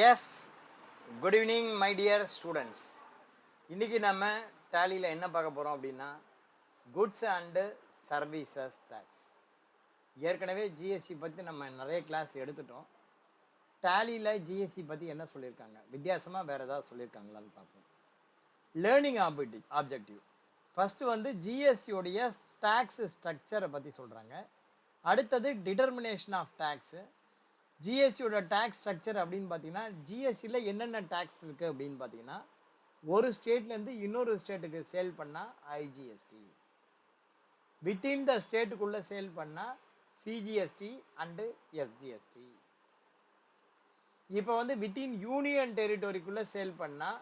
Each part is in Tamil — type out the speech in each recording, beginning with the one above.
S, good evening my dear students. இன்றைக்கி நம்ம டேலியில் என்ன பார்க்க போகிறோம் அப்படின்னா குட்ஸ் அண்டு சர்வீசஸ் டேக்ஸ். ஏற்கனவே ஜிஎஸ்டி பற்றி நம்ம நிறைய கிளாஸ் எடுத்துட்டோம். டேலியில் ஜிஎஸ்டி பற்றி என்ன சொல்லியிருக்காங்க, வித்தியாசமாக வேறு ஏதாவது சொல்லியிருக்காங்களான்னு பார்ப்போம். லேர்னிங் ஆப்ஜெக்டிவ் ஃபஸ்ட்டு ஜிஎஸ்டியோடைய டேக்ஸ் ஸ்ட்ரக்சரை பற்றி சொல்கிறாங்க. அடுத்தது டிட்டர்மினேஷன் ஆஃப் டேக்ஸு. ஜிஎஸ்டியோட டேக்ஸ் ஸ்ட்ரக்சர் அப்படின்னு பார்த்தீங்கன்னா ஜிஎஸ்டியில் என்னென்ன டேக்ஸ் இருக்குது அப்படின்னு பார்த்தீங்கன்னா, ஒரு ஸ்டேட்லேருந்து இன்னொரு ஸ்டேட்டுக்கு சேல் பண்ணால் ஐஜிஎஸ்டி, வித்தின் த ஸ்டேட்டுக்குள்ளே சேல் பண்ணால் சிஜிஎஸ்டி அண்டு எஸ்ஜிஎஸ்டி. இப்போ வித்தின் யூனியன் டெரிட்டரிக்குள்ளே சேல் பண்ணால்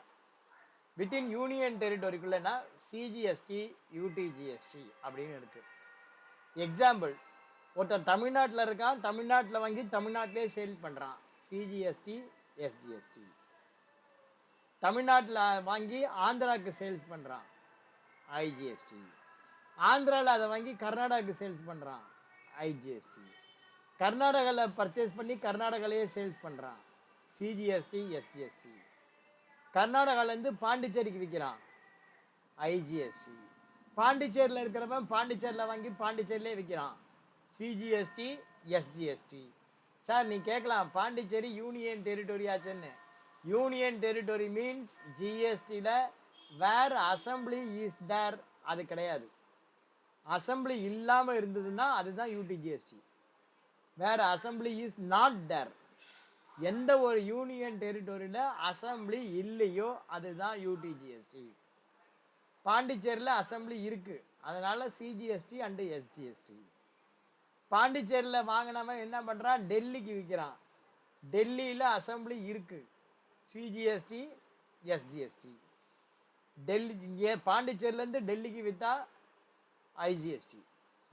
வித்தின் யூனியன் டெரிட்டரிக்குள்ளேனா சிஜிஎஸ்டி யூடிஜிஎஸ்டி அப்படின்னு இருக்குது. எக்ஸாம்பிள், ஒருத்தன் தமிழ்நாட்டில் இருக்கான், தமிழ்நாட்டில் வாங்கி தமிழ்நாட்டிலே சேல் பண்ணுறான், சிஜிஎஸ்டி எஸ்ஜிஎஸ்டி. தமிழ்நாட்டில் வாங்கி ஆந்திராவுக்கு சேல்ஸ் பண்ணுறான், ஐஜிஎஸ்டி. ஆந்திராவில் அதை வாங்கி கர்நாடகாவுக்கு சேல்ஸ் பண்ணுறான், ஐஜிஎஸ்டி. கர்நாடகாவில் பர்ச்சேஸ் பண்ணி கர்நாடகாலேயே சேல்ஸ் பண்ணுறான், சிஜிஎஸ்டி எஸ்ஜிஎஸ்டி. கர்நாடகாவிலேருந்து பாண்டிச்சேரிக்கு விற்கிறான், ஐஜிஎஸ்டி. பாண்டிச்சேரியில் இருக்கிறவன் பாண்டிச்சேரியில் வாங்கி பாண்டிச்சேரியிலே விற்கிறான், சிஜிஎஸ்டி எஸ்ஜிஎஸ்டி. சார் நீ கேட்கலாம், பாண்டிச்சேரி யூனியன் டெரிட்டரி ஆச்சுன்னு. யூனியன் டெரிட்டரி மீன்ஸ் ஜிஎஸ்டியில் வேர் அசம்பிளி இஸ் தேர், அது கிடையாது. அசம்பிளி இல்லாமல் இருந்ததுன்னா அதுதான் UTGST. Where assembly is not there, எந்த ஒரு யூனியன் டெரிட்டரியில் அசம்பிளி இல்லையோ அதுதான் யூடிஜிஎஸ்டி. பாண்டிச்சேரியில் அசம்பிளி இருக்குது, அதனால் சிஜிஎஸ்டி அண்டு எஸ்ஜிஎஸ்டி. பாண்டிச்சேரியில் வாங்கினவன் என்ன பண்ணுறான், டெல்லிக்கு விற்கிறான், டெல்லியில் அசம்பிளி இருக்குது, சிஜிஎஸ்டி எஸ்ஜிஎஸ்டி. டெல்லி பாண்டிச்சேரியிலேருந்து டெல்லிக்கு விற்றா ஐஜிஎஸ்டி.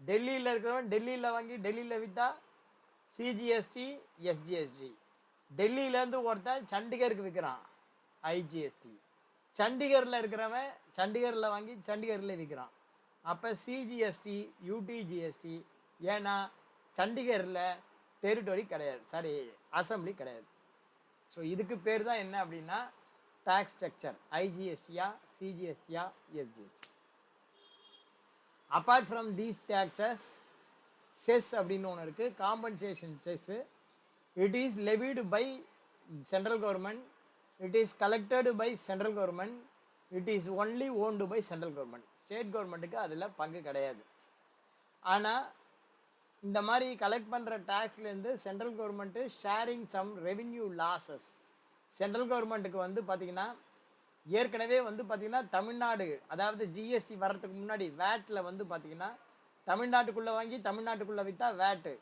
டெல்லியில் இருக்கிறவன் டெல்லியில் வாங்கி டெல்லியில் விற்றா சிஜிஎஸ்டி எஸ்ஜிஎஸ்டி. டெல்லியிலேருந்து ஒருத்தன் சண்டிகருக்கு விற்கிறான், ஐஜிஎஸ்டி. சண்டிகரில் இருக்கிறவன் சண்டிகரில் வாங்கி சண்டிகரில் விற்கிறான், அப்போ சிஜிஎஸ்டி யூடிஜிஎஸ்டி. ஏன்னா சண்டிகரில் டெரிட்டரி கிடையாது, சாரி அசம்பிளி கிடையாது. ஸோ இதுக்கு பேர் தான் என்ன அப்படின்னா டேக்ஸ் ஸ்ட்ரக்சர், ஐஜிஎஸ்டியா சிஜிஎஸ்டியா SGST. Apart from these taxes, cess அப்படின்னு ஒன்று இருக்குது, compensation cess. It is levied by central government, it is collected by central government, it is only owned by central government. State கவர்மெண்ட்டுக்கு அதில் பங்கு கிடையாது. ஆனால் இந்த மாதிரி கலெக்ட் பண்ணுற டேக்ஸ்லேருந்து central government sharing some revenue losses. Central கவர்மெண்ட்டுக்கு பார்த்திங்கன்னா ஏற்கனவே பார்த்திங்கன்னா தமிழ்நாடு, அதாவது ஜிஎஸ்டி வர்றதுக்கு முன்னாடி வேட்டில் பார்த்திங்கன்னா தமிழ்நாட்டுக்குள்ளே வாங்கி தமிழ்நாட்டுக்குள்ளே விற்றா வேட்டு,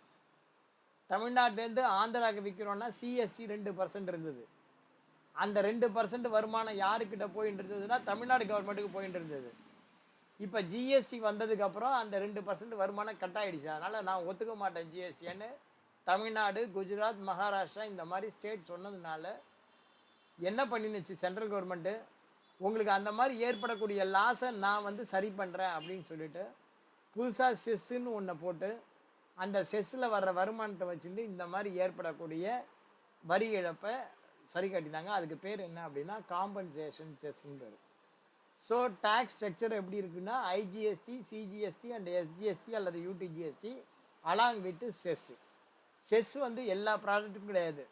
தமிழ்நாட்டிலேருந்து ஆந்திராவுக்கு விற்கிறோன்னா சிஎஸ்டி 2% இருந்தது. அந்த 2% வருமானம் யாருக்கிட்ட போயிட்டு இருந்ததுன்னா தமிழ்நாடு கவர்மெண்ட்டுக்கு போயிட்டு இருந்தது. இப்போ ஜிஎஸ்டி வந்ததுக்கப்புறம் அந்த 2% வருமானம் கட் ஆகிடுச்சு. அதனால் நான் ஒத்துக்க மாட்டேன் ஜிஎஸ்டின்னு தமிழ்நாடு, குஜராத், மகாராஷ்டிரா இந்த மாதிரி ஸ்டேட் சொன்னதுனால என்ன பண்ணினுச்சு சென்ட்ரல் கவர்மெண்ட்டு, உங்களுக்கு அந்த மாதிரி ஏற்படக்கூடிய லாஸை நான் சரி பண்ணுறேன் அப்படின்னு சொல்லிட்டு புதுசாக செஸ்ஸுன்னு ஒன்றை போட்டு அந்த செஸ்ஸில் வர்ற வருமானத்தை வச்சுட்டு இந்த மாதிரி ஏற்படக்கூடிய வரி இழப்பை சரி கட்டினாங்க. அதுக்கு பேர் என்ன அப்படின்னா காம்பன்சேஷன் செஸ்ஸுங்கிறது. ஸோ டேக்ஸ் ஸ்ட்ரக்சர் எப்படி இருக்குன்னா ஐஜிஎஸ்டி, சிஜிஎஸ்டி அண்ட் எஸ்ஜிஎஸ்டி அல்லது UTGST along with chess. Chess எல்லா ப்ராடக்ட்டுக்கும் கிடையாது,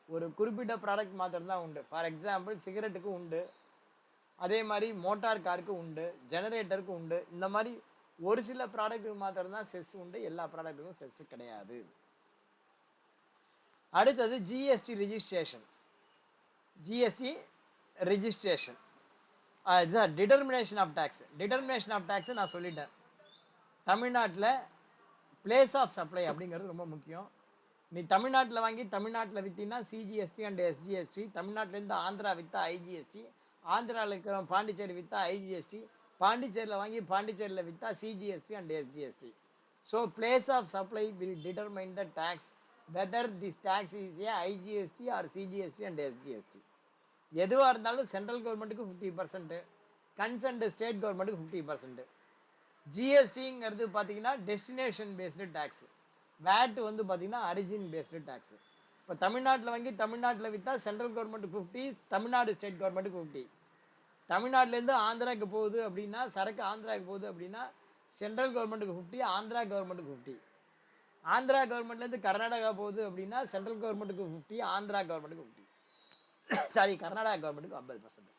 ஒரு குறிப்பிட்ட ப்ராடக்ட் மாத்திரம்தான் உண்டு. ஃபார் எக்ஸாம்பிள் சிகரெட்டுக்கு உண்டு, அதே மாதிரி மோட்டார் காருக்கு உண்டு, ஜெனரேட்டருக்கு உண்டு. இந்த மாதிரி ஒரு சில ப்ராடக்ட்டுக்கு மாத்திரம்தான் செஸ் உண்டு, எல்லா ப்ராடக்ட்டுக்கும் செஸ் கிடையாது. அடுத்தது ஜிஎஸ்டி ரிஜிஸ்ட்ரேஷன். ஜிஎஸ்டி ரிஜிஸ்ட்ரேஷன் இதுதான் determination of tax. Determination of டேக்ஸை நான் சொல்லிட்டேன். தமிழ்நாட்டில் பிளேஸ் ஆஃப் சப்ளை அப்படிங்கிறது ரொம்ப முக்கியம். நீ தமிழ்நாட்டில் வாங்கி தமிழ்நாட்டில் விற்றினா சிஜிஎஸ்டி அண்ட் எஸ்ஜிஎஸ்டி, தமிழ்நாட்டிலேருந்து ஆந்திரா விற்றா ஐஜிஎஸ்டி, ஆந்திராவில் இருக்கிற பாண்டிச்சேரி விற்றா ஐஜிஎஸ்டி, பாண்டிச்சேரியில் வாங்கி பாண்டிச்சேரியில் விற்றா CGST and SGST. So place of supply will determine the tax whether this tax is a IGST or CGST and SGST. எதுவாக இருந்தாலும் சென்ட்ரல் கவர்மெண்ட்டுக்கு 50%, கன்சர்ன்ட் ஸ்டேட் கவர்மெண்ட்டுக்கு 50%. ஜிஎஸ்டிங்கிறது பார்த்தீங்கன்னா டெஸ்டினேஷன் பேஸ்டு டேக்ஸு, வேட் பார்த்திங்கன்னா அரிஜின் பேஸ்டு டேக்ஸு. இப்போ தமிழ்நாட்டில் வாங்கி தமிழ்நாட்டில் விற்றா சென்ட்ரல் கவர்மெண்ட்டுக்கு 50, தமிழ்நாடு ஸ்டேட் கவர்மெண்ட்டுக்கு 50. தமிழ்நாட்டிலேருந்து ஆந்திராவுக்கு போகுது அப்படின்னா, சரக்கு ஆந்திராவுக்கு போகுது அப்படின்னா சென்ட்ரல் கவர்மெண்ட்டுக்கு 50, ஆந்திரா கவர்மெண்ட்டுக்கு 50. ஆந்திரா கவர்மெண்ட்லேருந்து கர்நாடகா போகுது அப்படின்னா சென்ட்ரல் கவர்மெண்ட்டுக்கு 50, ஆந்திரா கவர்மெண்ட்டுக்கு 50. சாரி, கர்நாடகா கவர்மெண்ட்டுக்கு 50%.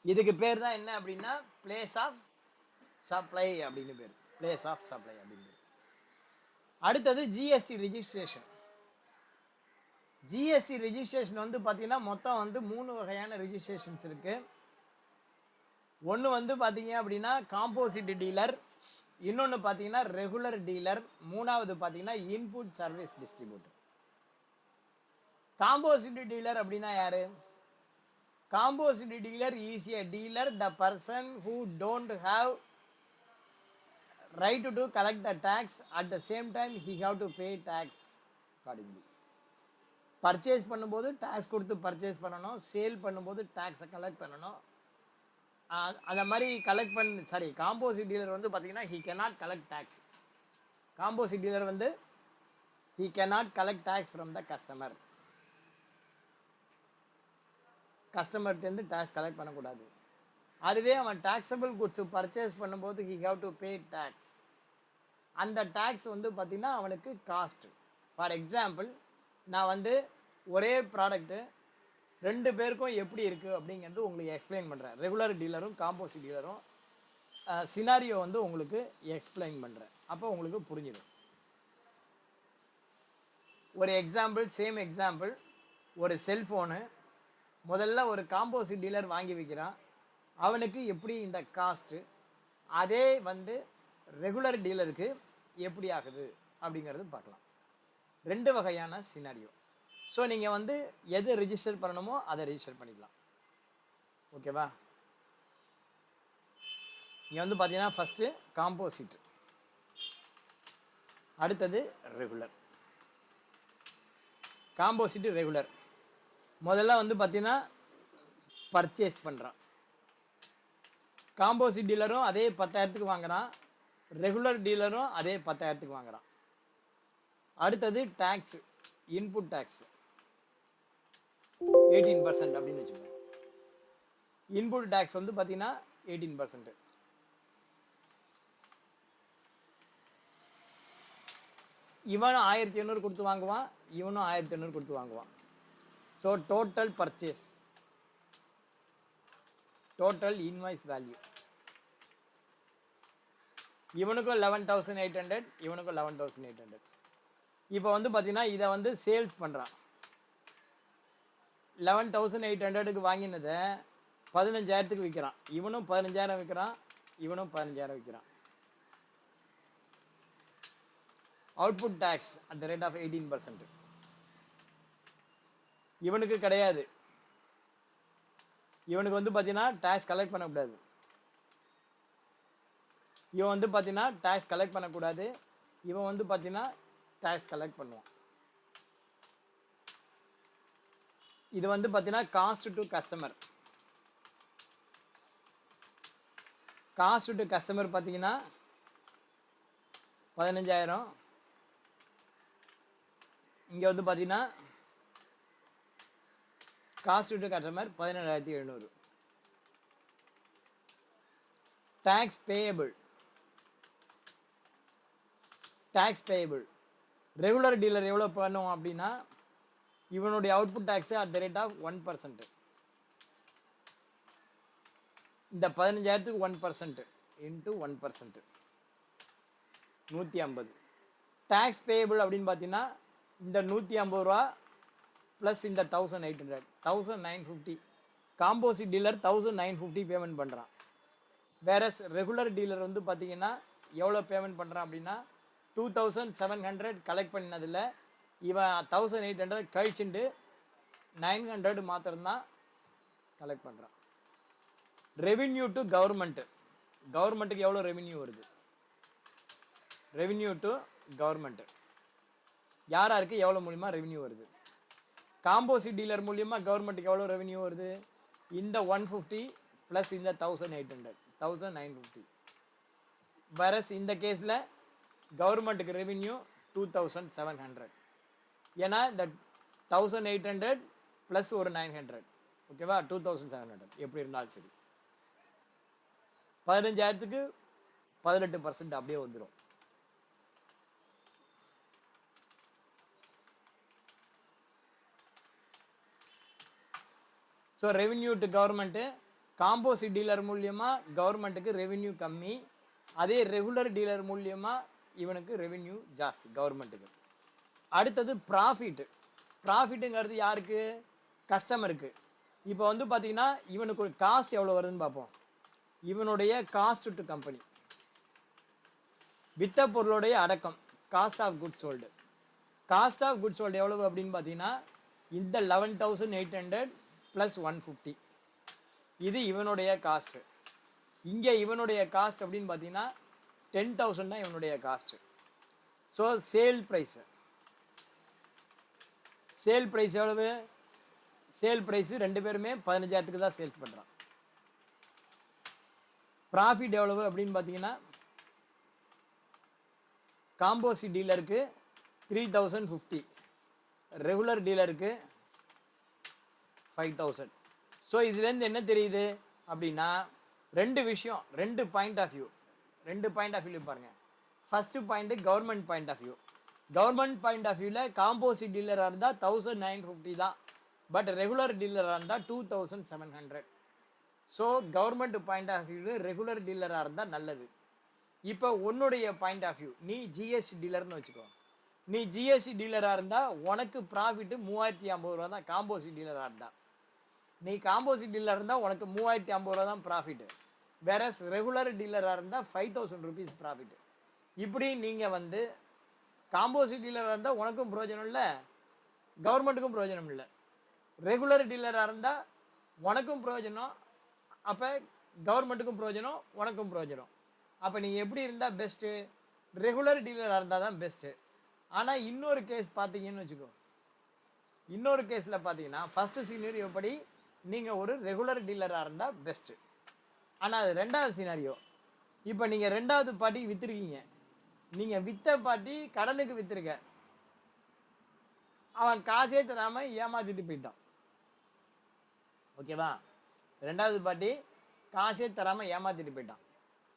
இதுக்கு பேர் தான் என்ன அப்படின்னா பிளேஸ் ஆஃப் சப்ளை அப்படின்னு பேர். பிளேஸ் ஆஃப் சப்ளை அப்படின்னு பேர். அடுத்தது ஜிஎஸ்டி ரிஜிஸ்ட்ரேஷன். ஜிஎஸ்டி ரிஜிஸ்ட்ரேஷன் வந்து பார்த்தீங்கன்னா மொத்தம் வந்து 3 வகையான ரிஜிஸ்ட்ரேஷன்ஸ் இருக்கு. ஒன்று வந்து பார்த்தீங்க அப்படின்னா காம்போசிட் டீலர், இன்னொன்று பார்த்தீங்கன்னா ரெகுலர் டீலர், மூணாவது பார்த்தீங்கன்னா input service distributor. Composite dealer அப்படின்னா யாரு? Composite dealer is a dealer, the person who don't have right to collect the tax, at the same time he have to pay tax accordingly. Purchase பண்ணும்போது டேக்ஸ் கொடுத்து பர்ச்சேஸ் பண்ணணும், சேல் பண்ணும்போது டேக்ஸை கலெக்ட் பண்ணணும். அந்த மாதிரி கலெக்ட் காம்போசிட் டீலர் வந்து பார்த்தீங்கன்னா he cannot collect tax. Composite dealer வந்து he cannot collect tax from the customer. கஸ்டமர்கிட்டேருந்து டேக்ஸ் கலெக்ட் பண்ணக்கூடாது. அதுவே அவன் டேக்ஸபிள் குட்ஸு பர்ச்சேஸ் பண்ணும்போது he have to pay tax. அந்த டேக்ஸ் வந்து பார்த்திங்கன்னா அவனுக்கு காஸ்ட்டு. ஃபார் எக்ஸாம்பிள், நான் வந்து ஒரே ப்ராடக்ட்டு 2 பேருக்கும் எப்படி இருக்குது அப்படிங்கிறது உங்களுக்கு எக்ஸ்பிளைன் பண்ணுறேன். ரெகுலர் டீலரும் காம்போசிட் டீலரும் சினாரியோ வந்து உங்களுக்கு எக்ஸ்பிளைன் பண்ணுறேன். அப்போ உங்களுக்கு புரிஞ்சிடும். ஒரு எக்ஸாம்பிள், சேம் எக்ஸாம்பிள், ஒரு செல்ஃபோனு முதல்ல ஒரு காம்போசிட் டீலர் வாங்கி வைக்கிறான். அவனுக்கு எப்படி இந்த காஸ்ட்டு அதே வந்து ரெகுலர் டீலருக்கு எப்படி ஆகுது அப்படிங்கிறது பார்க்கலாம். 2 வகையான சினாரியோ. ஸோ நீங்கள் வந்து எது ரிஜிஸ்டர் பண்ணணுமோ அதை ரிஜிஸ்டர் பண்ணிக்கலாம். ஓகேவா? இங்கே வந்து பார்த்தீங்கன்னா ஃபஸ்ட்டு காம்போசிட், அடுத்தது ரெகுலர். Composite, regular. முதல்ல வந்து பார்த்தீங்கன்னா பர்ச்சேஸ் பண்ணுறான். காம்போசிட் டீலரும் அதே 10,000க்கு வாங்குறான், ரெகுலர் டீலரும் அதே 10,000க்கு வாங்குறான். அடுத்தது டேக்ஸு, இன்புட் டேக்ஸ் 18% அப்படின்னு வச்சுக்கோங்க. இன்புட் டேக்ஸ் வந்து பார்த்தீங்கன்னா 18%. இவனும் 1,800 கொடுத்து வாங்குவான், இவனும் 1,800 கொடுத்து வாங்குவான். So total purchase, total invoice value இவனுக்கும் 11,800, இவனுக்கும் 11,800. இப்போ வந்து பார்த்தீங்கன்னா இதை வந்து சேல்ஸ் பண்ணுறான். 11,800க்கு வாங்கினதை 15,000க்கு விற்கிறான். இவனும் 15,000 விற்கிறான், இவனும் 15,000 விற்கிறான். Output tax at the rate of 18%. இவனுக்கு கிடையாது. இவனுக்கு வந்து பார்த்தீங்கன்னா டேக்ஸ் கலெக்ட் பண்ணக்கூடாது. இவன் வந்து பார்த்தீங்கன்னா டேக்ஸ் கலெக்ட் பண்ணக்கூடாது. இவன் வந்து பார்த்தீங்கன்னா டேக்ஸ் கலெக்ட் பண்ணுவான். இது வந்து பார்த்தீங்கன்னா cost to customer. Cost to customer பார்த்தீங்கன்னா 15,000. இங்கே வந்து பார்த்தீங்கன்னா cost to customer 17,700. Tax payable, tax payable regular dealer எவ்வளோ பண்ணுவோம் அப்படின்னா இவனுடைய output tax at the rate of 1%. இந்த 15,000க்கு 1% இன்ட்டு 1% 150. டேக்ஸ் பேயபிள் அப்படின்னு பார்த்தீங்கன்னா இந்த 150 ரூபா ப்ளஸ் இந்த 1,800 1,950. காம்போசிட் டீலர் 1,950 பேமெண்ட் பண்ணுறான். வேறஸ் ரெகுலர் டீலர் வந்து பார்த்தீங்கன்னா எவ்வளோ பேமெண்ட் பண்ணுறான் அப்படின்னா 2,700 கலெக்ட் பண்ணினதில் இவன் 1,800 கழிச்சுட்டு 900 மாத்திரம்தான் கலெக்ட் பண்ணுறான். ரெவின்யூ டு கவர்மெண்ட்டு, கவர்மெண்ட்டுக்கு எவ்வளோ ரெவின்யூ வருது? ரெவின்யூ டு கவர்மெண்ட்டு யாராருக்கு எவ்வளோ மூலியமாக ரெவின்யூ வருது? காம்போசிட் டீலர் மூலியமாக கவர்மெண்ட்டுக்கு எவ்வளோ ரெவின்யூ வருது? இந்த 150 ப்ளஸ் இந்த 1,800 1,950. வரஸ் இந்த கேஸில் கவர்மெண்ட்டுக்கு ரெவின்யூ 2700. ஏன்னா இந்த 1800 ப்ளஸ் ஒரு 900, ஓகேவா, 2700 எப்படி இருந்தாலும் சரி. 15,000க்கு 18% அப்படியே வந்துடும். So revenue to government composite dealer மூலியமாக கவர்மெண்ட்டுக்கு ரெவின்யூ கம்மி, அதே ரெகுலர் டீலர் மூலியமாக இவனுக்கு ரெவின்யூ ஜாஸ்தி கவர்மெண்ட்டுக்கு. அடுத்தது ப்ராஃபிட்டு. ப்ராஃபிட்டுங்கிறது யாருக்கு? கஸ்டமருக்கு. இப்போ வந்து பார்த்தீங்கன்னா இவனுக்கு ஒரு காஸ்ட் எவ்வளோ வருதுன்னு பார்ப்போம். இவனுடைய காஸ்ட் டு கம்பெனி, வித்த பொருளுடைய அடக்கம், cost of good sold. Cost of good sold எவ்வளவு அப்படின்னு பார்த்தீங்கன்னா இந்த 11,800 ப்ளஸ் 150, இது இவனுடைய காஸ்ட்டு. இங்கே இவனுடைய காஸ்ட் அப்படின்னு பார்த்தீங்கன்னா 10,000 தான் இவனுடைய காஸ்ட்டு. ஸோ சேல் ப்ரைஸு எவ்வளவு? சேல் ப்ரைஸு ரெண்டு பேருமே 15,000க்கு தான் சேல்ஸ் பண்ணுறான். ப்ராஃபிட் எவ்வளவு அப்படின்னு பார்த்தீங்கன்னா காம்போசிட் டீலருக்கு 3,050, ரெகுலர் டீலருக்கு 5,000. ஸோ இதுலேருந்து என்ன தெரியுது அப்படின்னா ரெண்டு விஷயம், ரெண்டு பாயிண்ட் ஆஃப் வியூ பாருங்கள். First point government point of view. Government point of வியூவில் காம்போசிட் டீலராக இருந்தால் 1,950 தான், பட் ரெகுலர் டீலராக இருந்தால் 2,700. So government point of view regular டீலராக இருந்தால் நல்லது. இப்போ உன்னுடைய பாயிண்ட் ஆஃப் வியூ, நீ ஜிஎஸ்டி டீலர்னு வச்சுக்கோ. நீ ஜிஎஸ்டி டீலராக இருந்தால் உனக்கு ப்ராஃபிட்டு 3,050 ரூபா தான் காம்போசிட் டீலராக இருந்தால். நீ காம்போசிட் டீலர் இருந்தால் உனக்கு 3,050 ரூபா தான் ப்ராஃபிட்டு. வேற ரெகுலர் டீலராக இருந்தால் 5,000 ருபீஸ் ப்ராஃபிட்டு. இப்படி நீங்கள் வந்து காம்போசிட் டீலராக இருந்தால் உனக்கும் பிரயோஜனம் இல்லை, கவர்மெண்ட்டுக்கும் பிரயோஜனம் இல்லை. ரெகுலர் டீலராக இருந்தால் உனக்கும் பிரயோஜனம், அப்போ கவர்மெண்ட்டுக்கும் பிரயோஜனம், உனக்கும் பிரயோஜனம். அப்போ நீங்கள் எப்படி இருந்தால் பெஸ்ட்டு? ரெகுலர் டீலராக இருந்தால் தான் பெஸ்ட்டு. ஆனால் இன்னொரு கேஸ் பார்த்தீங்கன்னு வச்சுக்கோ, இன்னொரு கேஸில் பார்த்தீங்கன்னா ஃபஸ்ட்டு சீனரியோ படி நீங்கள் ஒரு ரெகுலர் டீலராக இருந்தால் பெஸ்ட்டு. ஆனால் அது ரெண்டாவது சீனாரியோ. இப்போ நீங்கள் ரெண்டாவது பார்ட்டிக்கு விற்றுருக்கீங்க, நீங்கள் விற்ற பார்ட்டி கடனுக்கு விற்றுருக்க, அவன் காசே தராமல் ஏமாற்றிட்டு போயிட்டான், ஓகேவா? ரெண்டாவது பார்ட்டி காசே தராமல் ஏமாற்றிட்டு போயிட்டான்.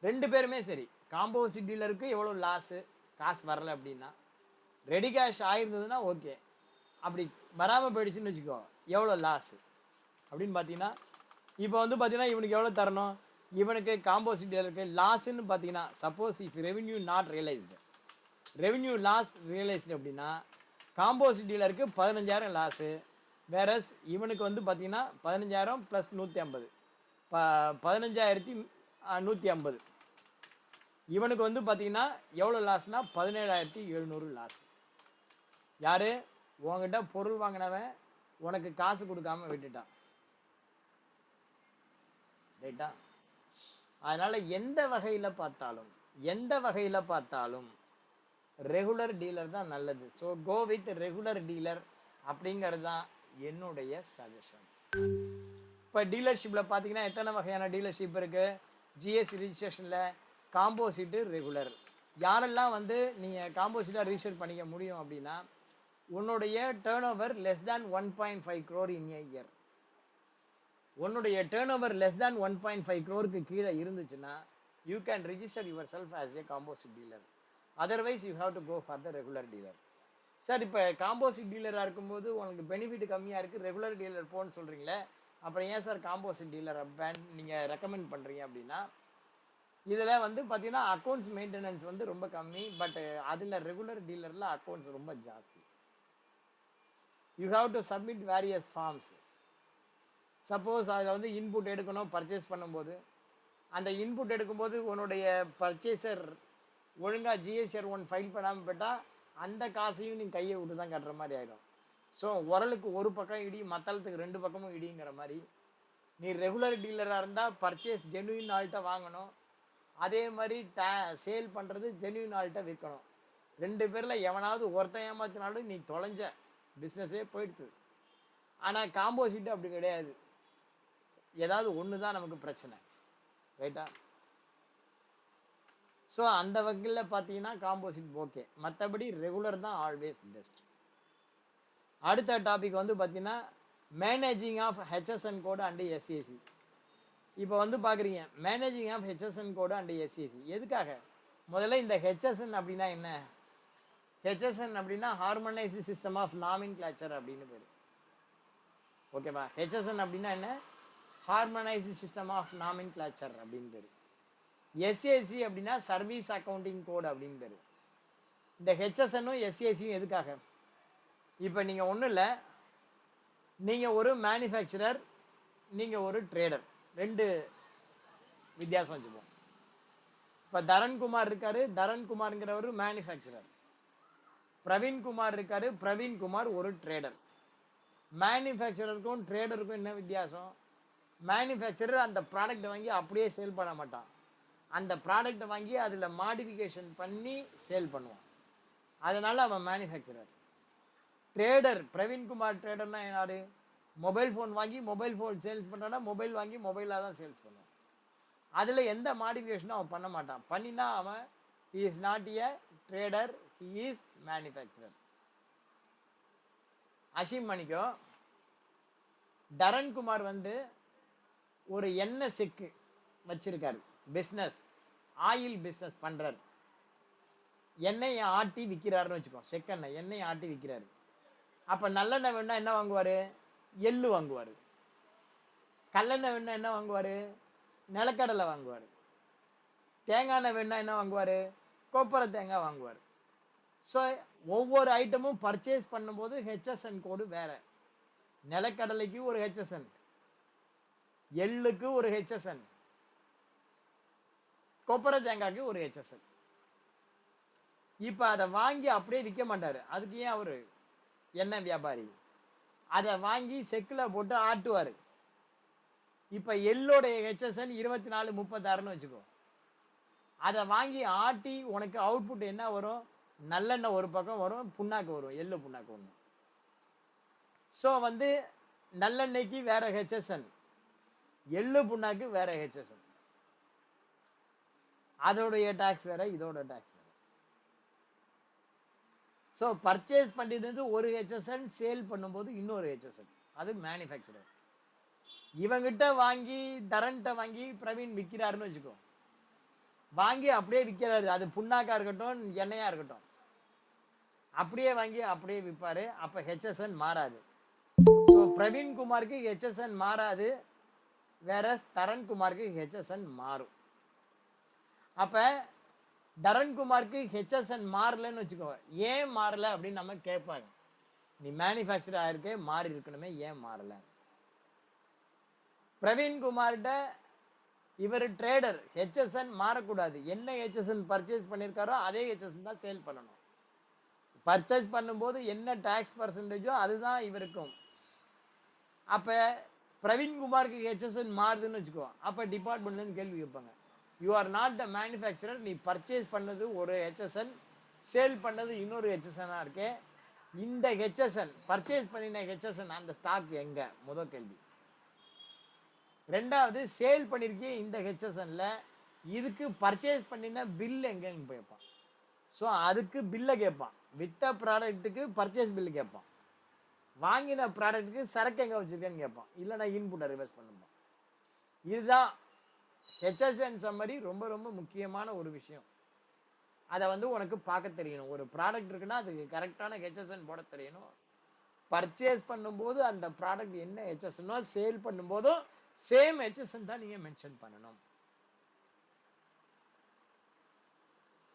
ரெண்டு பேருமே சரி. காம்போசிட் டீலருக்கு எவ்வளோ லாஸு, காசு வரலை அப்படின்னா, ரெடி கேஷ் ஆகிருந்ததுன்னா ஓகே, அப்படி வராமல் போயிடுச்சுன்னு வச்சுக்கோ எவ்வளோ லாஸு அப்படின்னு பார்த்தீங்கன்னா, இப்போ வந்து பார்த்தீங்கன்னா இவனுக்கு எவ்வளோ தரணும்? இவனுக்கு காம்போசிட் டீலருக்கு லாஸுன்னு பார்த்தீங்கன்னா, suppose if revenue not realised, revenue loss realised அப்படின்னா காம்போசிட் டீலருக்கு 15,000 லாஸு, வேறஸ் இவனுக்கு வந்து பார்த்தீங்கன்னா 15,000 ப்ளஸ் 150, 15,150. இவனுக்கு வந்து பார்த்தீங்கன்னா எவ்வளோ லாஸ்னால் 17,700 லாஸ். யார்? உங்ககிட்ட பொருள் வாங்கினவன் உனக்கு காசு கொடுக்காம விட்டுட்டான், ரைட்டா? அதனால் எந்த வகையில் பார்த்தாலும் ரெகுலர் டீலர் தான் நல்லது. So go with regular dealer அப்படிங்கிறது தான் என்னுடைய சஜஷன். இப்போ டீலர்ஷிப்பில் பார்த்தீங்கன்னா எத்தனை வகையான டீலர்ஷிப் இருக்குது? ஜிஎஸ்டி ரிஜிஸ்ட்ரேஷனில் காம்போசிட்டு, ரெகுலர். யாரெல்லாம் வந்து நீங்கள் காம்போசிட்டாக ரிஜிஸ்டர் பண்ணிக்க முடியும் அப்படின்னா, உன்னுடைய turnover less than 1.5 crore in a year. உன்னுடைய turnover less than 1.5 crore கீழே இருந்துச்சுன்னா you can register yourself as a composite dealer. Otherwise you have to go for the regular dealer. Sir இப்போ காம்போசிட் டீலராக இருக்கும்போது உங்களுக்கு பெனிஃபிட் கம்மியாக இருக்குது, ரெகுலர் டீலர் போன்னு சொல்கிறீங்களே, அப்புறம் ஏன் சார் காம்போசிட் டீலரை நீங்கள் ரெக்கமெண்ட் பண்ணுறீங்க அப்படின்னா, இதில் வந்து பார்த்தீங்கன்னா அக்கௌண்ட்ஸ் மெயின்டெனன்ஸ் வந்து ரொம்ப கம்மி, பட் அதில் ரெகுலர் டீலரில் அக்கௌண்ட்ஸ் ரொம்ப ஜாஸ்தி. You have to submit various forms. Suppose அதில் வந்து இன்புட் எடுக்கணும் பர்ச்சேஸ் பண்ணும்போது, அந்த இன்புட் எடுக்கும்போது உன்னுடைய பர்ச்சேசர் ஒழுங்காக ஜிஎஸ்ஆர் 1 ஃபைல் பண்ணாமல் போட்டால் அந்த காசையும் நீ கையை விட்டு தான் கட்டுற மாதிரி ஆகிடும். ஸோ உரலுக்கு ஒரு பக்கம் இடி, மத்தளத்துக்கு 2 பக்கமும் இடிங்கிற மாதிரி, நீ ரெகுலர் டீலராக இருந்தால் பர்ச்சேஸ் ஜென்யூன் ஆள்கிட்ட வாங்கணும், அதே மாதிரி சேல் பண்ணுறது ஜென்யூன் ஆள்கிட்ட விற்கணும். 2 பேரில் எவனாவது ஒருத்தன் ஏமாத்தினாலும் நீ தொலைஞ்ச, பிஸ்னஸே போயிடுது. ஆனால் காம்போசிட் அப்படி கிடையாது, ஏதாவது ஒன்று தான் நமக்கு பிரச்சனை, ரைட்டா? ஸோ அந்த வகையில் பார்த்தீங்கன்னா காம்போசிட் ஓகே, மற்றபடி ரெகுலர் தான் ஆல்வேஸ் பெஸ்ட். அடுத்த டாபிக் வந்து பார்த்தீங்கன்னா managing of HSN code and SCSC. இப்போ வந்து பார்க்குறீங்க managing of HSN code and SCSC எதுக்காக? முதல்ல இந்த ஹெச்எஸ்என் அப்படின்னா என்ன? ஹெச்எஸ்என் அப்படின்னா ஹார்மனைஸ்டு சிஸ்டம் ஆஃப் நாமின் கிளாச்சர் அப்படின்னு பேர். ஓகேவா? ஹெச்எஸ்என் அப்படின்னா என்ன? ஹார்மனைஸ்டு சிஸ்டம் ஆஃப் நாமின் கிளாச்சர் அப்படின்னு பேர். எஸ்ஏசி அப்படின்னா சர்வீஸ் அக்கௌண்டிங் கோடு அப்படின்னு பேர். இந்த ஹெச்எஸ்என்னும் எஸ்ஏசியும் எதுக்காக? இப்போ நீங்கள் ஒன்றும் இல்லை, நீங்கள் ஒரு மேனுஃபேக்சரர், நீங்கள் ஒரு ட்ரேடர், ரெண்டு வித்தியாசம் வச்சுப்போம். இப்போ தரன்குமார் இருக்கார், தரன்குமார்ங்கிறவர் மேனுஃபேக்சரர். பிரவீன்குமார் இருக்கார், பிரவீன்குமார் ஒரு ட்ரேடர். மேனுஃபேக்சரருக்கும் ட்ரேடருக்கும் என்ன வித்தியாசம்? மேனுஃபேக்சரர் அந்த ப்ராடக்டை வாங்கி அப்படியே சேல் பண்ண மாட்டான், அந்த ப்ராடக்டை வாங்கி அதில் மாடிஃபிகேஷன் பண்ணி சேல் பண்ணுவான், அதனால் அவன் மேனுஃபேக்சரர். ட்ரேடர் பிரவீன்குமார் ட்ரேடர்னா யார்? மொபைல் ஃபோன் வாங்கி மொபைல் ஃபோன் சேல்ஸ் பண்ணுறான்னா மொபைல் வாங்கி மொபைலாக தான் சேல்ஸ் பண்ணுவான், அதில் எந்த மாடிஃபிகேஷனும் அவன் பண்ண மாட்டான். பண்ணினா அவன் he is not a trader, he is manufacturer. Asim பண்ணிக்கோ, தரன்குமார் வந்து ஒரு எண்ணெய் செக்கு வச்சிருக்காரு, பிஸ்னஸ் ஆயில் பிஸ்னஸ் பண்ணுறாரு, எண்ணெயை ஆட்டி விற்கிறாருன்னு வச்சுக்கோ, செக்கெண்ணெய் எண்ணெயை ஆட்டி விற்கிறாரு. அப்போ நல்லெண்ணெய் வேணா என்ன வாங்குவார்? எள்ளு வாங்குவார். கல்லெண்ணெய் வேணா என்ன வாங்குவார்? நிலக்கடலை வாங்குவார். தேங்காய் எண்ணெய் வேணா என்ன வாங்குவார்? கொப்பரை தேங்காய் வாங்குவார். ஸோ ஒவ்வொரு ஐட்டமும் பர்ச்சேஸ் பண்ணும்போது ஹெச்எஸ்என் கோடு வேறு. நிலக்கடலைக்கு ஒரு ஹெச்எஸ்என், எள்ளுக்கு ஒரு ஹெச்எஸ்என், கொப்பரை தேங்காய்க்கு ஒரு ஹெச்எஸ்என். இப்போ அதை வாங்கி அப்படியே விற்க மாட்டார், அதுக்கு ஏன் அவர் எண்ணெய் வியாபாரி, அதை வாங்கி செக்கில் போட்டு ஆட்டுவார். இப்போ எள்ளோடைய ஹெச்எஸ்என் 24 36ன்னு வச்சுக்கோ, அதை வாங்கி ஆட்டி உனக்கு அவுட்புட் என்ன வரும்? நல்லெண்ணெய் ஒரு பக்கம் வரும், புண்ணாக்கு வரும், எள்ளு புண்ணாக்கு ஒன்று. ஸோ வந்து நல்லெண்ணெய்க்கு வேற ஹெச்எஸ்என், எள்ளு புண்ணாக்கு வேற ஹெச்எஸ்என், அதோடைய டேக்ஸ் வேற, இதோட டேக்ஸ் வேற. ஸோ பர்ச்சேஸ் பண்ணிட்டு ஒரு ஹெச்எஸ்என், சேல் பண்ணும்போது இன்னொரு ஹெச்எஸ்என், அது மேனுஃபேக்சரர். இவங்கிட்ட வாங்கி தரன்ட்ட வாங்கி பிரவீன் விற்கிறாருன்னு வச்சுக்கோ, வாங்கி அப்படியே விற்கிறாரு, அது புண்ணாக்கா இருக்கட்டும் எண்ணெயாக இருக்கட்டும், அப்படியே வாங்கி அப்படியே விற்பார். அப்போ ஹெச்எஸ்என் மாறாது. ஸோ பிரவீன்குமாருக்கு ஹெச்எஸ்என் மாறாது, வேற தரன்குமாருக்கு ஹெச்எஸ்என் மாறும். அப்போ தரன்குமாருக்கு ஹெச்எஸ்என் மாறலன்னு வச்சுக்கோ, ஏன் மாறலை அப்படின்னு நம்ம கேட்பாங்க. நீ மேனுஃபேக்சர் ஆகிருக்கே, மாறி இருக்கணுமே, ஏன் மாறலை? பிரவீன்குமார்கிட்ட இவர் ட்ரேடர், ஹெச்எஸ்என் மாறக்கூடாது, என்ன ஹெச்எஸ்என் பர்ச்சேஸ் பண்ணியிருக்காரோ அதே ஹெச்எஸ்என் தான் சேல் பண்ணணும். பர்ச்சேஸ் பண்ணும்போது என்ன டேக்ஸ் பர்சன்டேஜோ அதுதான் இவருக்கும். அப்போ பிரவீன்குமாருக்கு ஹெச்எஸ்என் மாறுதுன்னு வச்சுக்கோ, அப்போ டிபார்ட்மெண்ட்லேருந்து கேள்வி கேட்பாங்க, you are not the manufacturer, நீ பர்ச்சேஸ் பண்ணது ஒரு ஹெச்எஸ்என், சேல் பண்ணது இன்னொரு ஹெச்எஸ்என்னாக இருக்கே, இந்த ஹெச்எஸ்என் பர்ச்சேஸ் பண்ணின ஹெச்எஸ்என் அந்த ஸ்டாக் எங்கே? முதல் கேள்வி. ரெண்டாவது, சேல் பண்ணியிருக்கே இந்த ஹெச்எஸ்என்ல இதுக்கு பர்ச்சேஸ் பண்ணின பில் எங்கன்னு கேட்பான். ஸோ அதுக்கு பில்லை கேட்பான், வித்த ப்ராடக்ட்டுக்கு பர்ச்சேஸ் பில்லு கேட்பான், வாங்கின ப்ராடக்ட்டுக்கு சரக்கு எங்கே வச்சுருக்கேன்னு கேட்பான், இல்லைனா இன்புட்டை ரிவர்ஸ் பண்ணுவான். இதுதான் ஹெச்எஸ்என் சம்மரி. ரொம்ப ரொம்ப முக்கியமான ஒரு விஷயம், அதை வந்து உனக்கு பார்க்க தெரியணும். ஒரு ப்ராடக்ட் இருக்குன்னா அதுக்கு கரெக்டான ஹெச்எஸ்என் போட தெரியணும். பர்ச்சேஸ் பண்ணும்போது அந்த ப்ராடக்ட் என்ன ஹெச்எஸ்என்னோ, சேல் பண்ணும்போதும் சேம் ஹெச்எஸ்என் தான் நீங்கள் மென்ஷன் பண்ணணும்.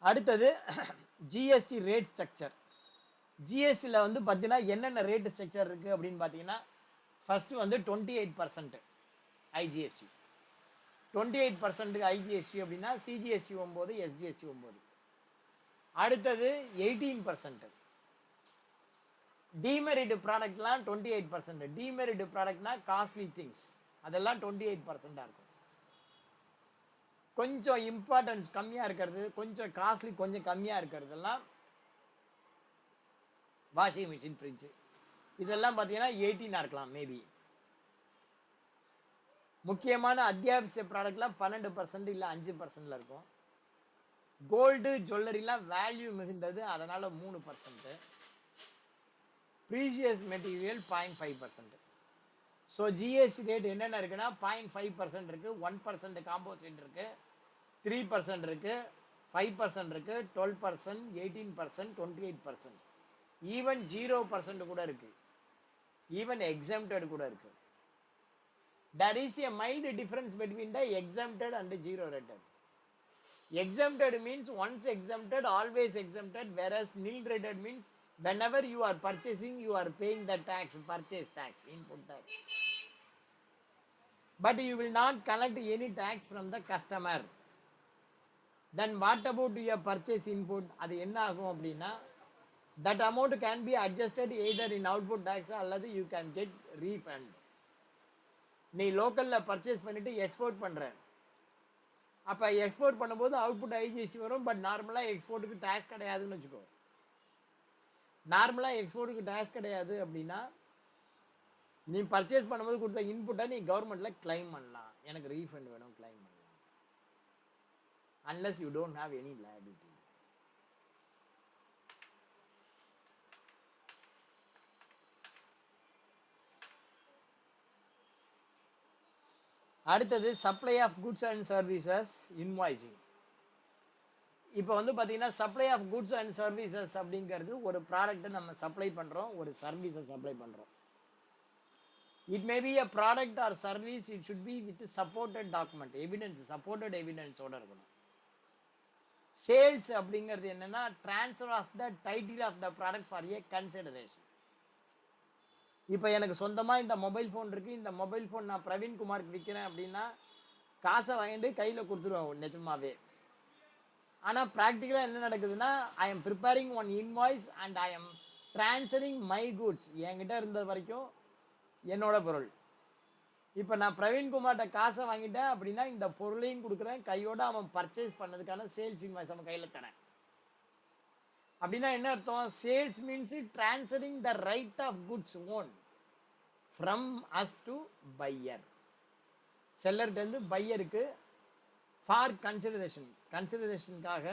அடுத்தது ஜிஎஸ்டி ரேட் ஸ்ட்ரக்சர். ஜிஎஸ்டியில் வந்து பார்த்தீங்கன்னா என்னென்ன ரேட் ஸ்ட்ரக்சர் இருக்குது அப்படின்னு பார்த்தீங்கன்னா, ஃபஸ்ட்டு வந்து 28% ஐஜிஎஸ்டி, 28% ஐஜிஎஸ்டி அப்படின்னா சிஜிஎஸ்டி 9, எஸ்ஜிஎஸ்டி 9. அடுத்தது 18%. டிமெரிட் ப்ராடக்ட்லாம் 28%. டிமெரிட் ப்ராடக்ட்னா காஸ்ட்லி திங்ஸ், அதெல்லாம் 28% இருக்கும். கொஞ்சம் இம்பார்ட்டன்ஸ் கம்மியாக இருக்கிறது, கொஞ்சம் காஸ்ட்லி கொஞ்சம் கம்மியாக இருக்கிறதெல்லாம் வாஷிங் மிஷின், ஃப்ரிட்ஜு, இதெல்லாம் பார்த்தீங்கன்னா 18 இருக்கலாம் மேபி. முக்கியமான அத்தியாவசிய ப்ராடக்ட்லாம் 12% இல்லை 5% இருக்கும். கோல்டு ஜுவல்லரிலாம் வேல்யூ மிகுந்தது, அதனால் 3%. Precious material 0.5%. So GST rate என்னென்ன இருக்குன்னா 0.5% இருக்குது, 1% காம்போசிட் இருக்குது, 3% இருக்குது, 5% இருக்குது, 12%, 18%, 28%, ஈவன் 0% கூட இருக்குது, ஈவன் எக்ஸம்டட் கூட இருக்குது. There is a mild difference between the exempted and the zero rated. Exempted means once exempted, always exempted, whereas nil rated means whenever you are purchasing, you are paying the tax, purchase tax, input tax. But you will not collect any tax from the customer. Then what about your purchase input? அது என்ன ஆகும் அப்படின்னா, that amount can be adjusted either in output tax அல்லது you can get refund. நீ லோக்கலில் பர்ச்சேஸ் பண்ணிவிட்டு எக்ஸ்போர்ட் பண்ணுற, அப்போ எக்ஸ்போர்ட் பண்ணும்போது அவுட்புட் ஐஜிஎஸ்டி வரும். பட் நார்மலாக எக்ஸ்போர்ட்டுக்கு டேக்ஸ் கிடையாதுன்னு வச்சுக்கோ. நார்மலாக எக்ஸ்போர்ட்டுக்கு டேக்ஸ் கிடையாது அப்படின்னா, நீ பர்ச்சேஸ் பண்ணும்போது கொடுத்த இன்புட்டை நீ கவர்மெண்ட்டில் கிளைம் பண்ணலாம், எனக்கு ரீஃபண்ட் வேணும் கிளைம் பண்ணலாம், unless you don't have any liability. அடுத்தது supply of goods and services invoicing. இப்போ வந்து பார்த்தீங்கன்னா supply of goods and services அப்படிங்கிறது ஒரு ப்ராடக்ட்டை நம்ம சப்ளை பண்ணுறோம், ஒரு சர்வீஸை சப்ளை பண்ணுறோம். It may be a product or service, it should be with supported document, evidence, supported எவிடன்ஸோடு இருக்கணும். சேல்ஸ் அப்படிங்கிறது என்னென்னா transfer of the title of the product for a consideration. இப்போ எனக்கு சொந்தமாக இந்த மொபைல் ஃபோன் இருக்குது, இந்த மொபைல் ஃபோன் நான் பிரவீன்குமாருக்கு விற்கிறேன் அப்படின்னா காசை வாங்கிட்டு கையில் கொடுத்துருவேன் நிஜமாவே. ஆனால் ப்ராக்டிக்கலாக என்ன நடக்குதுன்னா, I am preparing one invoice and I am transferring my goods, என்கிட்ட இருந்த வரைக்கும் என்னோட பொருள். இப்போ நான் பிரவீன்குமார்கிட்ட காசை வாங்கிட்டேன் அப்படின்னா இந்த பொருளையும் கொடுக்குறேன், கையோடு அவன் பர்ச்சேஸ் பண்ணதுக்கான சேல்ஸ் இன்வாய்ஸ் அவன் கையில் தரேன். அப்படின்னா என்ன அர்த்தம்? Sales means transferring the right of goods own from us to buyer. செல்லர்கிட்டேருந்து பையருக்கு ஃபார் கன்சிடரேஷனுக்காக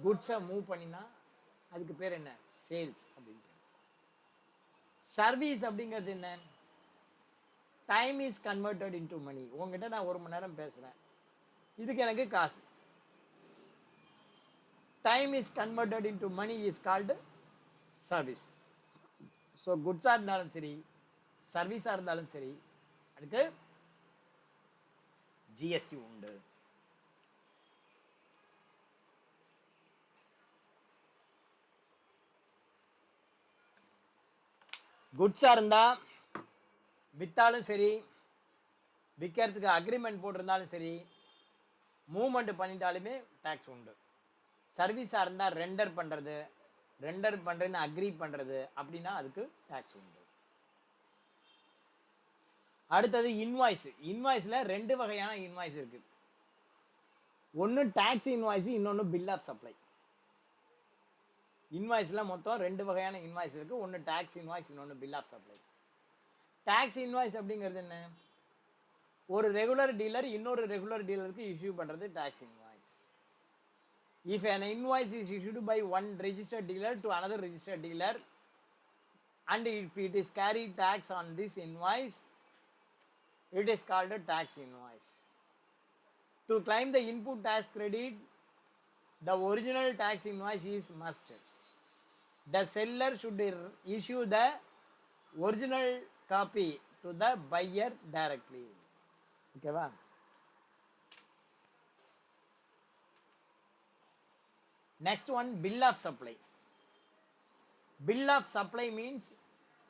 குட்ஸை மூவ் பண்ணினா அதுக்கு பேர் என்ன? சேல்ஸ் அப்படின்ட்டு. சர்வீஸ் அப்படிங்கிறது என்ன? Time is converted into money. உங்ககிட்ட நான் 1 மணி நேரம் பேசுகிறேன், இதுக்கு எனக்கு காசு. Time is converted into money is called service. So குட்ஸாக இருந்தாலும் சரி, சர்வீஸாக இருந்தாலும் சரி, அதுக்கு ஜிஎஸ்டி உண்டு. குட்ஸாக இருந்தால் விற்றாலும் சரி, விற்கிறதுக்கு அக்ரிமெண்ட் போட்டிருந்தாலும் சரி, மூவ்மெண்ட் பண்ணிட்டாலுமே டேக்ஸ் உண்டு. சர்வீஸாக இருந்தால் ரெண்டர் பண்ணுறேன்னு அக்ரி பண்ணுறது அப்படின்னா அதுக்கு டேக்ஸ் உண்டு. அடுத்தது இன்வாய்ஸ். இன்வாய்ஸில் 2 வகையான இன்வாய்ஸ் இருக்குது. ஒன்று டேக்ஸ் இன்வாய்ஸ், இன்னொன்று பில் ஆஃப் சப்ளை. இன்வாய்ஸில் மொத்தம் 2 வகையான இன்வாய்ஸ் இருக்குது. ஒன்று டேக்ஸ் இன்வாய்ஸ், இன்னொன்று bill of supply. Tax invoice அப்படிங்கிறது என்ன? ஒரு ரெகுலர் டீலர் இன்னொரு ரெகுலர் டீலருக்கு இஷ்யூ பண்ணுறது tax invoice. If an invoice is issued by one registered dealer to another registered dealer and if it is carried tax on this invoice, it is called a tax invoice. To claim the input tax credit, the original tax invoice is must. The seller should issue the original copy to the buyer directly. Okay va? Next one, bill of supply. Bill of supply means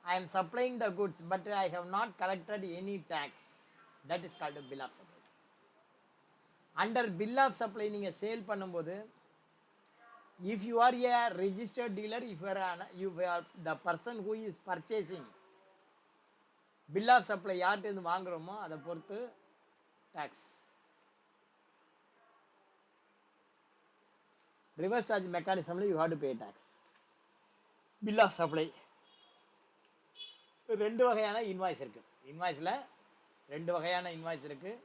I am supplying the goods but I have not collected any tax. That is called a bill of supply. Under bill of supply நீங்கள் சேல் பண்ணும்போது, if you are a registered dealer, if you are the person who is purchasing, bill of supply யார்கிட்டேருந்து வாங்குகிறோமோ அதை பொறுத்து டேக்ஸ். ரிவர்ஸ் சார்ஜ் மெக்கானிசமில் you have to pay tax. Bill of supply 2 வகையான இன்வாய்ஸ் இருக்குது. இன்வாய்ஸில் 2 வகையான இன்வாய்ஸ் இருக்குது.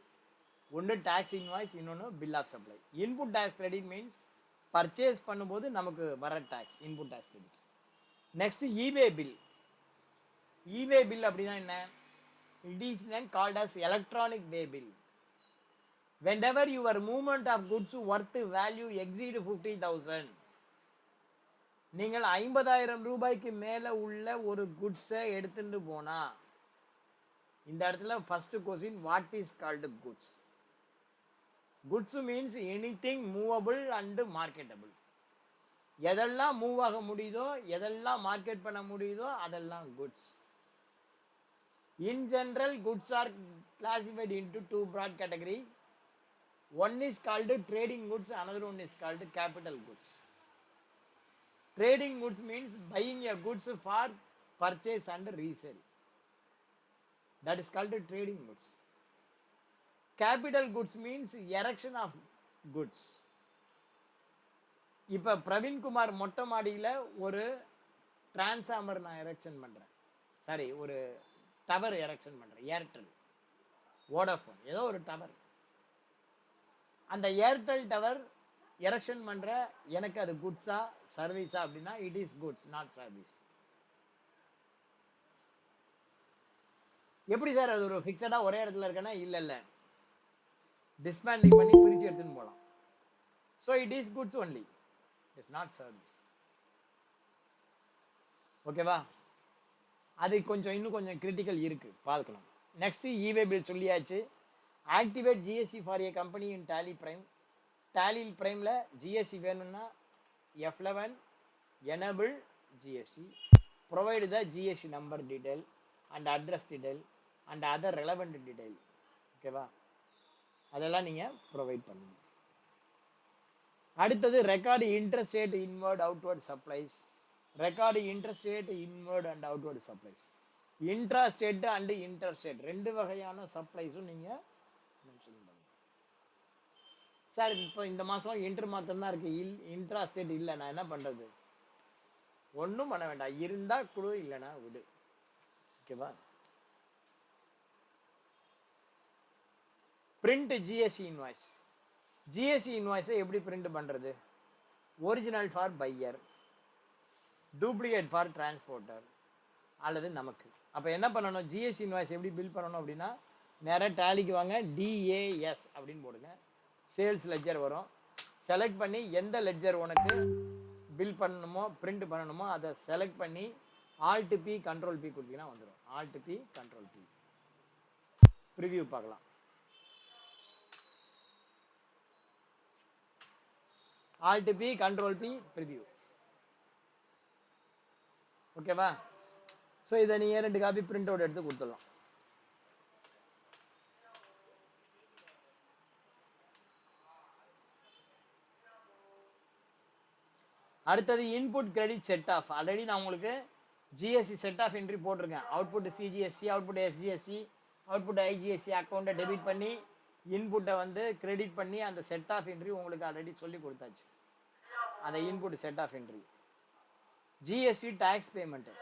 ஒன்று டேக்ஸ் இன்வாய்ஸ், இன்னொன்று bill of supply. Input tax credit means purchase பண்ணும்போது நமக்கு வர tax, input tax credit. Next இவே பில். இவே பில் அப்படின்னா என்ன? It is then called as electronic way bill. Whenever your movement of goods worth value exceed 50,000, நீங்கள் 50,000 ரூபாய்க்கு மேல உள்ள ஒரு குட்ஸை எடுத்துட்டு போனா, இந்த இடத்துல first question, what is called goods? Goods means anything movable and marketable. எதெல்லாம் மூவ் ஆக முடியுதோ, எதெல்லாம் மார்க்கெட் பண்ண முடியுதோ அதெல்லாம் goods. In general, goods are classified into two broad categories. One is called trading goods, another one is called capital goods. Trading goods means buying a goods for purchase and resale. That is called trading goods. Capital goods means erection of goods. இப்போ பிரவீன் குமார் மொட்டை மாடியில் ஒரு டிரான்ஸ்ஃபார்மர் நான் எரெக்ஷன் பண்ணுறேன், சாரி ஒரு டவர் எரெக்ஷன் பண்ணுறேன், ஏர்டெல் வோடாஃபோன் ஏதோ ஒரு டவர். அந்த ஏர்டெல் டவர் எரெக்ஷன் பண்ணுற எனக்கு அது குட்ஸா சர்வீஸா அப்படின்னா it is goods, not service. எப்படி சார் அது ஒரு ஃபிக்ஸடாக ஒரே இடத்துல இருக்கேன்னா இல்லை இல்லை, டிஸ்மேண்டிங் பண்ணி பிரித்து எடுத்துன்னு போகலாம். So it is goods only, it is not service. ஓகேவா? அது இன்னும் கொஞ்சம் கிரிட்டிக்கல் இருக்கு, பார்க்கலாம். நெக்ஸ்ட் இவே பில் சொல்லியாச்சு. Activate GST for a company in Tally Prime. Tally பிரைமில் ஜிஎஸ்டி வேணும்னா F11 enable GST, provide the GST number detail and address detail and other relevant detail. ஓகேவா? அதெல்லாம் நீங்கள் ப்ரொவைட் பண்ணுங்க. அடுத்தது record interest rate inward outward supplies. Record interest rate inward and outward supplies. Intrastate and interstate ரெண்டு வகையான சப்ளைஸும் நீங்கள் மென்ஷன் பண்ணுங்க. சார் இப்போ இந்த மாதம் இன்டர் மாதம் தான் இருக்குது, இன்ட்ராஸ்டேட் இல்லை, நான் என்ன பண்ணுறது? ஒன்றும் பண்ண வேண்டாம், இருந்தால் குழு இல்லைனா விடு. ஓகேவா? Print GST invoice. ஜிஎஸ்டி இன்வாய்ஸை எப்படி பிரிண்ட் பண்ணுறது? Original for buyer, duplicate for transporter அல்லது நமக்கு. அப்போ என்ன பண்ணணும்? ஜிஎஸ்டி இன்வாய்ஸ் எப்படி பில் பண்ணணும் அப்படின்னா, நேராக டேலிக்கு வாங்க, DAS அப்படின்னு போடுங்க, சேல்ஸ் லெட்ஜர் வரும். செலக்ட் பண்ணி எந்த லெட்ஜர் உனக்கு பில் பண்ணணுமோ பிரிண்ட் பண்ணணுமோ அதை செலக்ட் பண்ணி Alt P Ctrl P கொடுத்தீங்கன்னா வந்துடும். Alt P Ctrl P. Preview பார்க்கலாம். Alt P Ctrl P preview. ஓகேவா? ஸோ இதை நீங்கள் 2 காப்பி பிரிண்ட் அவுட் எடுத்து கொடுத்துடலாம். அடுத்தது input credit set off. Already நான் உங்களுக்கு ஜிஎஸ்டி செட் ஆஃப் என்ட்ரி போட்டிருக்கேன். Output CGST, output SGST, output IGST அக்கௌண்ட்டை டெபிட் பண்ணி இன்புட்டை வந்து கிரெடிட் பண்ணி அந்த செட் ஆஃப் என்ட்ரி உங்களுக்கு ஆல்ரெடி சொல்லி கொடுத்தாச்சு. அந்த input set off entry. GST tax payment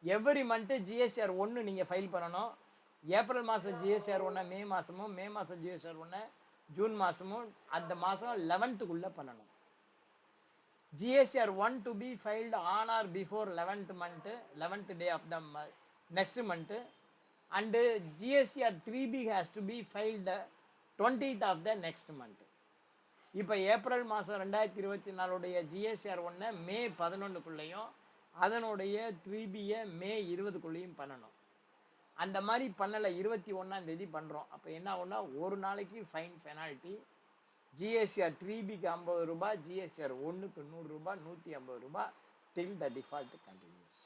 every month GSTR 1 நீங்கள் ஃபைல் பண்ணணும். ஏப்ரல் மாதம் ஜிஎஸ்டிஆர் 1 மே மாதமும், மே மாதம் ஜிஎஸ்டிஆர் 1 ஜூன் மாதமும், அந்த மாதம் 11th பண்ணணும். GSTR 1 to be filed on or before 11th month, 11th day of the next month, and GSTR 3B has to be filed 20th of the next month. இப்போ ஏப்ரல் மாதம் 2024 GSTR 1 மே 11க்குள்ளேயும் அதனுடைய 3Bயை மே 20க்குள்ளேயும் பண்ணணும். அந்த மாதிரி பண்ணலை, 21ஆம் தேதி பண்ணுறோம். அப்போ என்ன ஆகும்னா ஒரு நாளைக்கு ஃபைன் பெனால்ட்டி. GSTR 3Bக்கு 50 ரூபாய், GSTR 1க்கு 100 ரூபாய், 150 ரூபாய் till the default continues.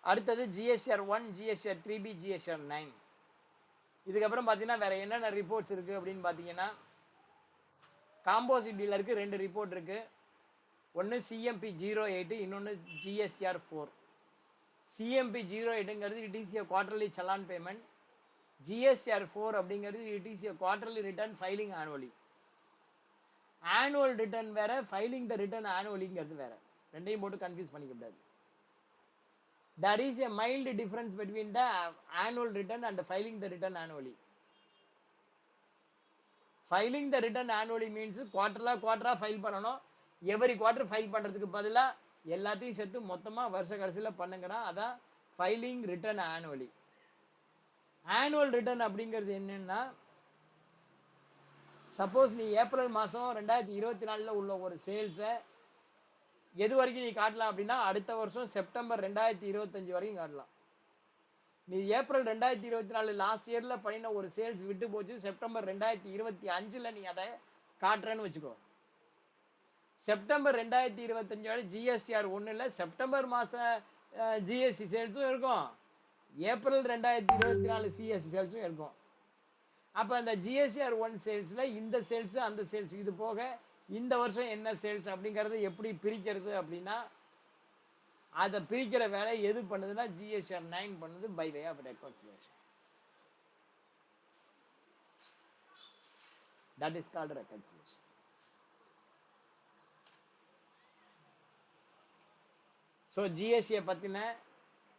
அடுத்தது GSTR 1, GSTR 3B, GSTR 9. இதுக்கப்புறம் பார்த்தீங்கன்னா வேற என்னென்ன ரிப்போர்ட்ஸ் இருக்குது அப்படின்னு பார்த்தீங்கன்னா, காம்போசிட் டீலருக்கு 2 ரிப்போர்ட் இருக்குது. ஒன்று CMP 08, இன்னொன்று GSTR 4. CMP 08ங்கிறது it is a quarterly challan payment. GSTR 4 அப்படிங்கிறது it is a quarterly return filing annually. Annual return வேற, ஃபைலிங் த ரிட்டர்ன் ஆனுவலிங்கிறது வேற. ரெண்டையும் போட்டு கன்ஃபியூஸ் பண்ணிக்க கூடாது. there is a mild difference between the annual return and filing the return annually. Filing the return annually means குவார்ட்டரா ஃபைல் பண்ணணும். எவ்ரி குவார்ட்டர் ஃபைல் பண்ணுறதுக்கு பதிலாக எல்லாத்தையும் சேர்த்து மொத்தமாக வருஷ கடைசியில் பண்ணுங்கன்னா அதான் filing return annually. Annual return அப்படிங்கிறது என்னென்னா, சப்போஸ் நீ ஏப்ரல் மாதம் 2024 உள்ள ஒரு சேல்ஸை எது வரைக்கும் நீ காட்டலாம் அப்படின்னா அடுத்த வருஷம் செப்டம்பர் 2025 வரைக்கும் காட்டலாம். நீ ஏப்ரல் 2024 லாஸ்ட் இயரில் பண்ணின ஒரு சேல்ஸ் விட்டு போச்சு, செப்டம்பர் 2025 நீ அதை காட்டுறேன்னு வச்சுக்கோ. செப்டம்பர் 2025 ஜிஎஸ்டிஆர் ஒன்றும் இல்லை, செப்டம்பர் மாதம் ஜிஎஸ்டி சேல்ஸும் இருக்கும், ஏப்ரல் 2024 சிஎஸ்சி சேல்ஸும் இருக்கும். அப்போ அந்த ஜிஎஸ்டிஆர் 1 சேல்ஸில் இந்த சேல்ஸு அந்த சேல்ஸ் இது போக இந்த வருஷம் என்ன சேல்ஸ் அப்படிங்கிறத எப்படி பிரிக்கிறது அப்படின்னா, அதை பிரிக்கிற வேலை எது பண்ணுதுன்னா ஜிஎஸ்டிஆர் 9 பண்ணுது by way of reconciliation. That is called reconciliation. So ஜிஎஸ்டியை பற்றின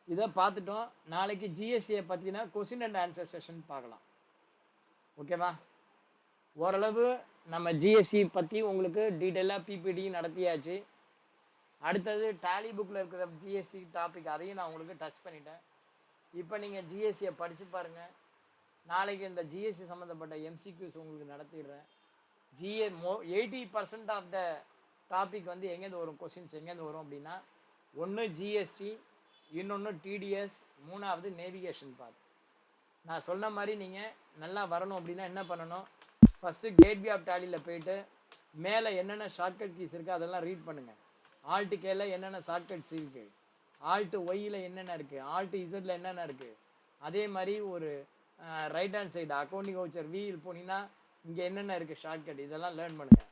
இதை பார்த்துட்டோம். நாளைக்கு ஜிஎஸ்டியை பற்றின கொஸ்டின் அண்ட் ஆன்சர் செஷன் பார்க்கலாம். ஓகேவா? ஓரளவு நம்ம ஜிஎஸ்டி பற்றி உங்களுக்கு டீட்டெயிலாக பிபிடி நடத்தியாச்சு. அடுத்தது டேலி புக்கில் இருக்கிற ஜிஎஸ்டி டாபிக் அதையும் நான் உங்களுக்கு டச் பண்ணிட்டேன். இப்போ நீங்கள் ஜிஎஸ்டியை படித்து பாருங்கள். நாளைக்கு இந்த ஜிஎஸ்டி சம்மந்தப்பட்ட எம்சிக்யூஸ் உங்களுக்கு நடத்திடுறேன். 80% ஆஃப் த டாபிக் வந்து எங்கேருந்து வரும், கொஸ்டின்ஸ் எங்கேருந்து வரும் அப்படின்னா, ஒன்று ஜிஎஸ்டி, இன்னொன்று டிடிஎஸ், மூணாவது நேவிகேஷன் பார்ட். நான் சொன்ன மாதிரி நீங்கள் நல்லா வரணும் அப்படின்னா என்ன பண்ணணும், ஃபஸ்ட்டு கேட்வே ஆஃப் டேலியில் போயிட்டு மேலே என்னென்ன ஷார்ட்கட் கீஸ் இருக்குது அதெல்லாம் ரீட் பண்ணுங்கள். ஆல்ட்டு கேல என்னென்ன ஷார்ட்கட்ஸ் இருக்குது, ஆல்ட்டு ஒய்யில் என்னென்ன இருக்குது, ஆல்ட்டு இசட்டில் என்னென்ன இருக்குது, அதே மாதிரி ஒரு right hand side accounting voucher வியில் போனீங்கன்னா இங்கே என்னென்ன இருக்குது ஷார்ட்கட், இதெல்லாம் லேர்ன் பண்ணுங்கள்.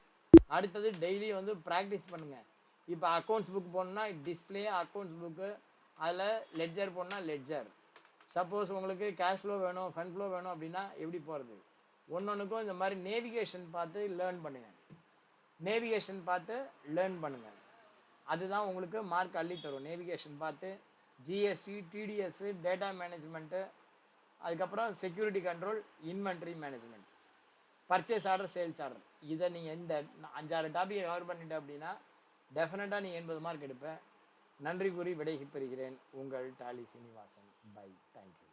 அடுத்தது டெய்லி வந்து ப்ராக்டிஸ் பண்ணுங்கள். இப்போ அக்கௌண்ட்ஸ் புக் போகணுன்னா டிஸ்பிளே அக்கௌண்ட்ஸ் புக்கு, அதில் லெட்ஜர் போனால் லெட்ஜர். சப்போஸ் உங்களுக்கு கேஷ் ஃப்ளோ வேணும், ஃபண்ட் ஃப்ளோ வேணும் அப்படின்னா எப்படி போகிறது, ஒன்றுக்கும் இந்த மாதிரி நேவிகேஷன் பார்த்து லேர்ன் பண்ணுங்கள். நேவிகேஷன் பார்த்து லேர்ன் பண்ணுங்கள், அதுதான் உங்களுக்கு மார்க் அள்ளி தரும். நேவிகேஷன் பார்த்து ஜிஎஸ்டி, டிடிஎஸ்ஸு, டேட்டா மேனேஜ்மெண்ட்டு, அதுக்கப்புறம் security control, inventory management, purchase order, sales order, இதை நீங்கள் இந்த 5-6 டாப்பிக்கை கவர் பண்ணிட்டேன் அப்படின்னா டெஃபினட்டாக நீங்கள் 80 மார்க் எடுப்பேன். நன்றி கூறி விடை பெறுகிறேன். உங்கள் டாலி சீனிவாசன். பை. தேங்க்யூ.